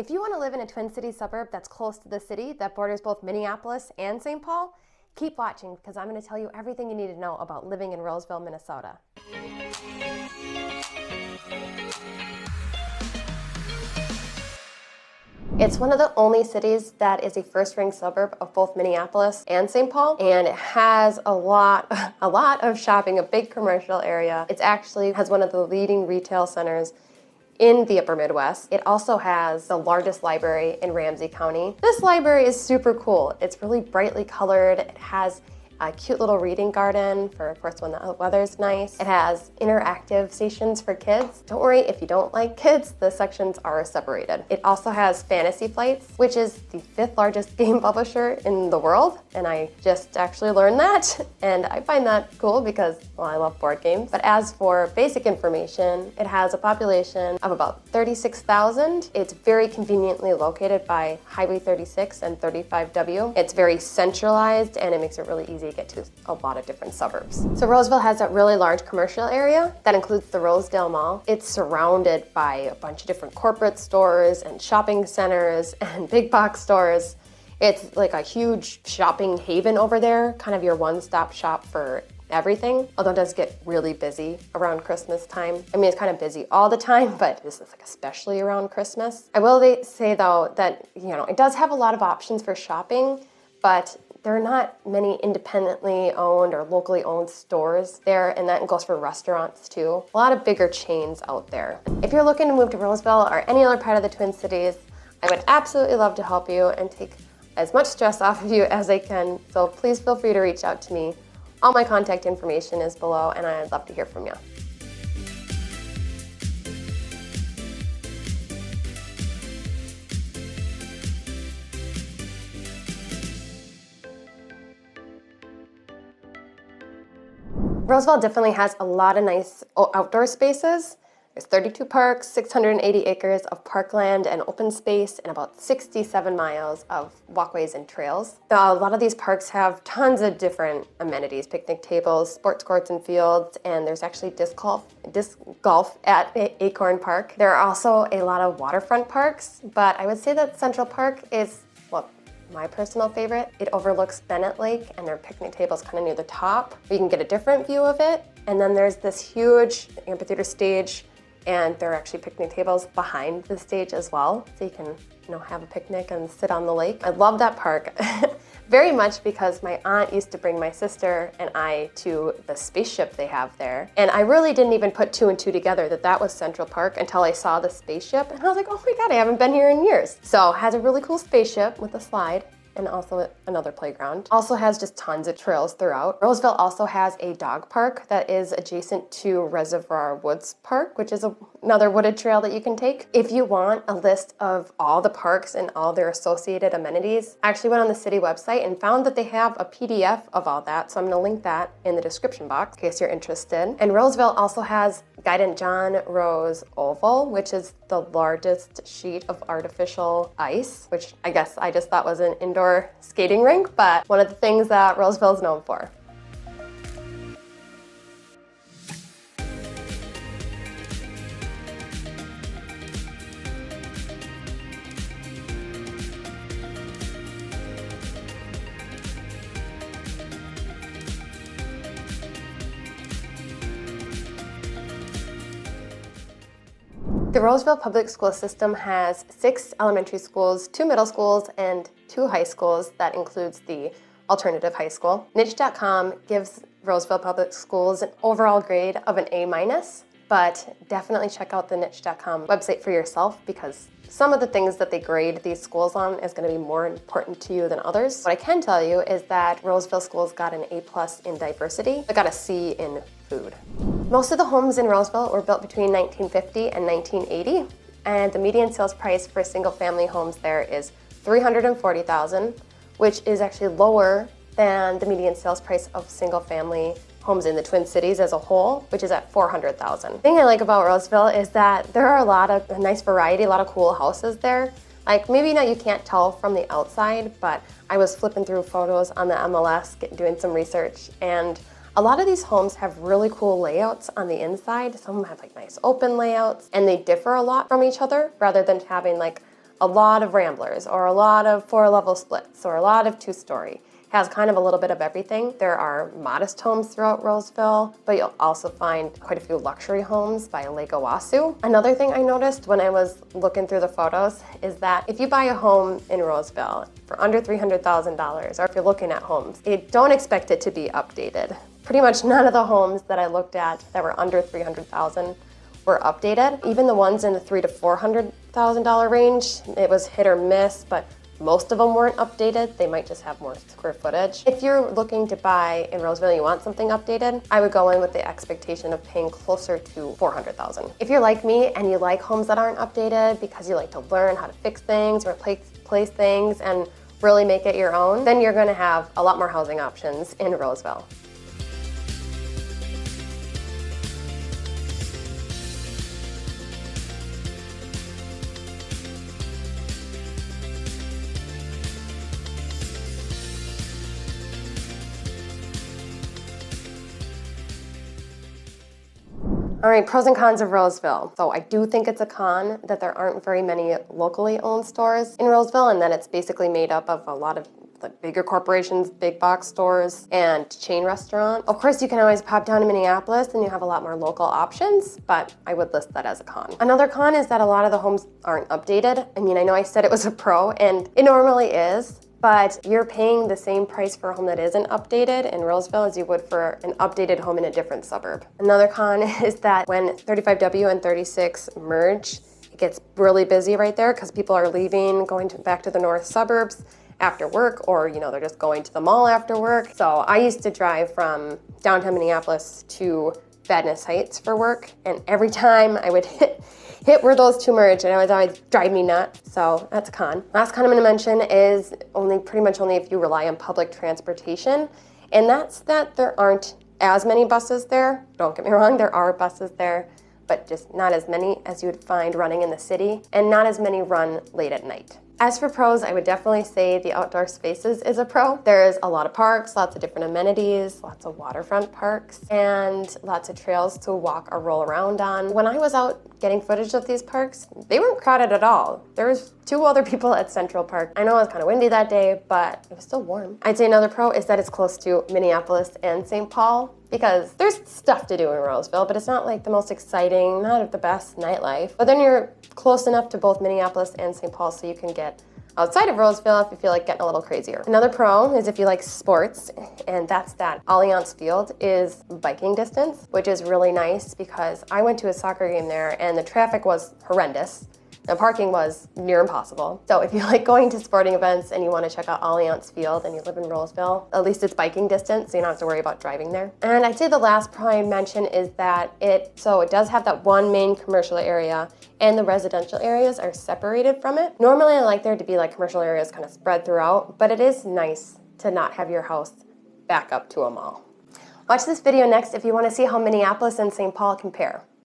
If you want to live in a Twin Cities suburb that's close to the city that borders both Minneapolis and Saint Paul, keep watching because I'm going to tell you everything you need to know about living in Roseville, Minnesota. It's one of the only cities that is a first-ring suburb of both Minneapolis and Saint Paul, and it has a lot of shopping, a big commercial area. It actually has one of the leading retail centers in the upper Midwest. It also has the largest library in Ramsey County. This library is super cool. It's really brightly colored. It has a cute little reading garden for, of course, when the weather's nice. It has interactive stations for kids. Don't worry, if you don't like kids, the sections are separated. It also has Fantasy Flights, which is the 5th largest game publisher in the world. And I just actually learned that. And I find that cool because, well, I love board games. But as for basic information, it has a population of about 36,000. It's very conveniently located by Highway 36 and 35W. It's very centralized and it makes it really easy to get to a lot of different suburbs. So Roseville has a really large commercial area that includes the Rosedale Mall. It's surrounded by a bunch of different corporate stores and shopping centers and big box stores. It's like a huge shopping haven over there, kind of your one-stop shop for everything, although it does get really busy around Christmas time. I mean, it's kind of busy all the time, but this is like especially around Christmas. I will say though that, it does have a lot of options for shopping, but there are not many independently owned or locally owned stores there, and that goes for restaurants too. A lot of bigger chains out there. If you're looking to move to Roseville or any other part of the Twin Cities, I would absolutely love to help you and take as much stress off of you as I can, so please feel free to reach out to me. All my contact information is below, and I'd love to hear from you. Roseville definitely has a lot of nice outdoor spaces. There's 32 parks, 680 acres of parkland and open space, and about 67 miles of walkways and trails. A lot of these parks have tons of different amenities, picnic tables, sports courts and fields, and there's actually disc golf at Acorn Park. There are also a lot of waterfront parks, but I would say that Central Park is, well, my personal favorite. It overlooks Bennett Lake, and there are picnic tables kind of near the top. You can get a different view of it. And then there's this huge amphitheater stage, and there are actually picnic tables behind the stage as well. So you can, have a picnic and sit on the lake. I love that park very much because my aunt used to bring my sister and I to the spaceship they have there. And I really didn't even put 2 and 2 together that was Central Park until I saw the spaceship. And I was like, oh my God, I haven't been here in years. So it has a really cool spaceship with a slide, and also another playground. Also has just tons of trails throughout. Roseville also has a dog park that is adjacent to Reservoir Woods Park, which is another wooded trail that you can take. If you want a list of all the parks and all their associated amenities, I actually went on the city website and found that they have a PDF of all that, so I'm gonna link that in the description box in case you're interested. And Roseville also has Guidant John Rose Oval, which is the largest sheet of artificial ice, which I guess I just thought was an indoor skating rink, but one of the things that Roseville is known for. The Roseville public school system has 6 elementary schools, 2 middle schools, and 2 high schools. That includes the alternative high school. Niche.com gives Roseville Public Schools an overall grade of an A-, but definitely check out the Niche.com website for yourself because some of the things that they grade these schools on is going to be more important to you than others. What I can tell you is that Roseville schools got an A+ in diversity, but got a C in food. Most of the homes in Roseville were built between 1950 and 1980, and the median sales price for single-family homes there is $340,000, which is actually lower than the median sales price of single-family homes in the Twin Cities as a whole, which is at $400,000. The thing I like about Roseville is that there are a nice variety, a lot of cool houses there. Like maybe now you can't tell from the outside, but I was flipping through photos on the MLS, doing some research, and a lot of these homes have really cool layouts on the inside. Some of them have like nice open layouts, and they differ a lot from each other rather than having like a lot of ramblers or a lot of 4-level splits or a lot of 2-story. Has kind of a little bit of everything. There are modest homes throughout Roseville, but you'll also find quite a few luxury homes by Lake Owasso. Another thing I noticed when I was looking through the photos is that if you buy a home in Roseville for under $300,000, or if you're looking at homes, you don't expect it to be updated. Pretty much none of the homes that I looked at that were under $300,000 were updated. Even the ones in the $300,000 to $400,000 range, it was hit or miss, but most of them weren't updated. They might just have more square footage. If you're looking to buy in Roseville and you want something updated, I would go in with the expectation of paying closer to $400,000. If you're like me and you like homes that aren't updated because you like to learn how to fix things, replace things, and really make it your own, then you're gonna have a lot more housing options in Roseville. All right, pros and cons of Roseville. So I do think it's a con that there aren't very many locally owned stores in Roseville, and then it's basically made up of a lot of the bigger corporations, big box stores, and chain restaurants. Of course, you can always pop down to Minneapolis and you have a lot more local options, but I would list that as a con. Another con is that a lot of the homes aren't updated. I mean, I know I said it was a pro, and it normally is, but you're paying the same price for a home that isn't updated in Roseville as you would for an updated home in a different suburb. Another con is that when 35W and 36 merge, it gets really busy right there because people are leaving, back to the north suburbs after work, or they're just going to the mall after work. So I used to drive from downtown Minneapolis to Vadnais Heights for work, and every time I would hit where those two merge, and it would always drive me nuts. So that's a con. Last con I'm going to mention is pretty much only if you rely on public transportation, and that's that there aren't as many buses there. Don't get me wrong, there are buses there, but just not as many as you would find running in the city, and not as many run late at night. As for pros, I would definitely say the outdoor spaces is a pro. There's a lot of parks, lots of different amenities, lots of waterfront parks, and lots of trails to walk or roll around on. When I was out getting footage of these parks, they weren't crowded at all. There was 2 other people at Central Park. I know it was kind of windy that day, but it was still warm. I'd say another pro is that it's close to Minneapolis and Saint Paul, because there's stuff to do in Roseville, but it's not like the most exciting, not the best nightlife. But then you're close enough to both Minneapolis and Saint Paul so you can get outside of Roseville if you feel like getting a little crazier. Another pro is if you like sports, and that's that Allianz Field is biking distance, which is really nice because I went to a soccer game there and the traffic was horrendous. The parking was near impossible. So if you like going to sporting events and you want to check out Allianz Field and you live in Roseville, at least it's biking distance, so you don't have to worry about driving there. And I'd say the last pro I mention is that it does have that one main commercial area, and the residential areas are separated from it. Normally I like there to be like commercial areas kind of spread throughout, but it is nice to not have your house back up to a mall. Watch this video next if you want to see how Minneapolis and Saint Paul compare.